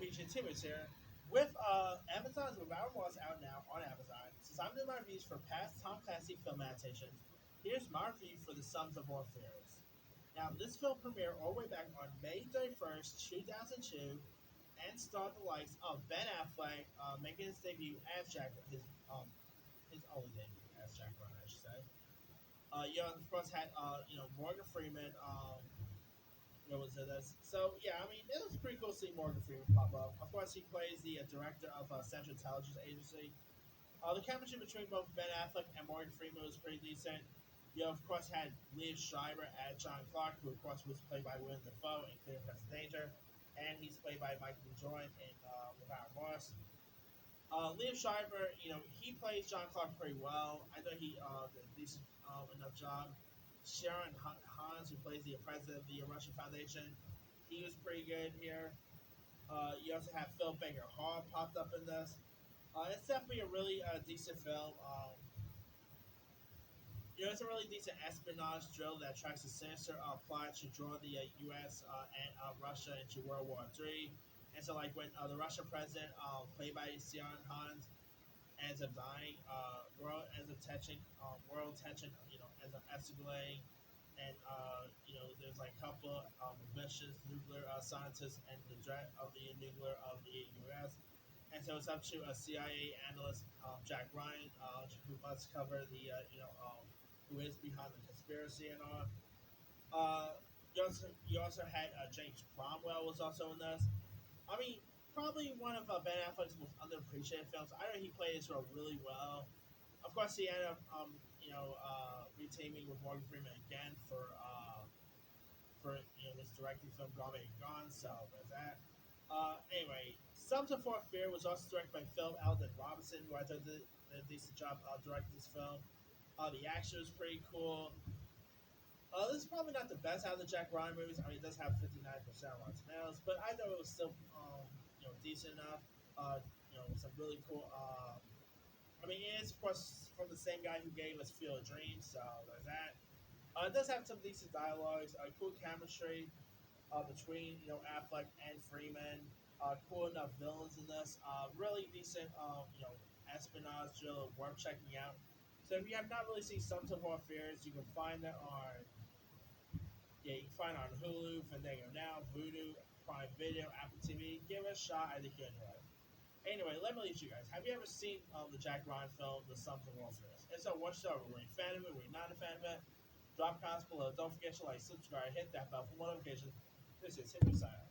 Beach Timmons here with Amazon's Without Remorse out now on Amazon. Since I'm doing my reviews for past Tom Clancy film adaptations, here's my review for The Sons of Orpheus. Now, this film premiered all the way back on May 31st, 2002, and starred the likes of Ben Affleck making his debut as Jack, his only debut as Jack Ryan, I should say. Of course, had Morgan Freeman. Was in this. So yeah, I mean, it was pretty cool seeing Morgan Freeman pop up. Of course, he plays the director of Central Intelligence Agency. The chemistry between both Ben Affleck and Morgan Freeman was pretty decent. You of course had Liev Schreiber as John Clark, who of course was played by Willem Dafoe in Clear Present Danger, and he's played by Michael B. Jordan in Without Remorse. Liev Schreiber, he plays John Clark pretty well. I know he did a decent enough job. Sharon Hans, who plays the president of the Russian Foundation, he was pretty good here. You also have Phil Baker Hall popped up in this. It's definitely a really decent film. It's a really decent espionage drill that tracks a sinister plot to draw the U.S. And Russia into World War III. And so, like when the Russian president, played by Sion Hans, ends up dying, world tension, ends up escalating, and there's like a couple of missions, nuclear scientists, and the threat of the nuclear of the U.S. And so it's up to a CIA analyst, Jack Ryan, who must cover who is behind the conspiracy and all. You also had James Cromwell was also in this. I mean, probably one of Ben Affleck's most underappreciated films. I know he played this role really well. Of course, he ended up, reteaming with Morgan Freeman again for this directing film Gone Baby Gone. So there's that. Anyway, Sums of Fort Fear was also directed by Phil Alden Robinson, who I thought did a decent job directing this film. The action was pretty cool. This is probably not the best out of the Jack Ryan movies. I mean, it does have 59% on Rotten Tomatoes, but I thought it was still, decent enough. Some really cool. I mean, it is of course from the same guy who gave us Field of Dreams, so there's that. It does have some decent dialogues, cool chemistry between Affleck and Freeman. Cool enough villains in this. Really decent, espionage drill worth checking out. So if you have not really seen Sons of War Fears, you can find it on you can find it on Hulu, Fandango Now, Vudu, Prime Video, Apple TV. Give it a shot. I think you'll enjoy it. Anyway, let me leave you guys. Have you ever seen the Jack Ryan film, The Sons of War Fears? If so, what's up? Were you a fan of it? Were you not a fan of it? Drop comments below. Don't forget to like, subscribe, hit that bell for more notifications. This is Henry Sign.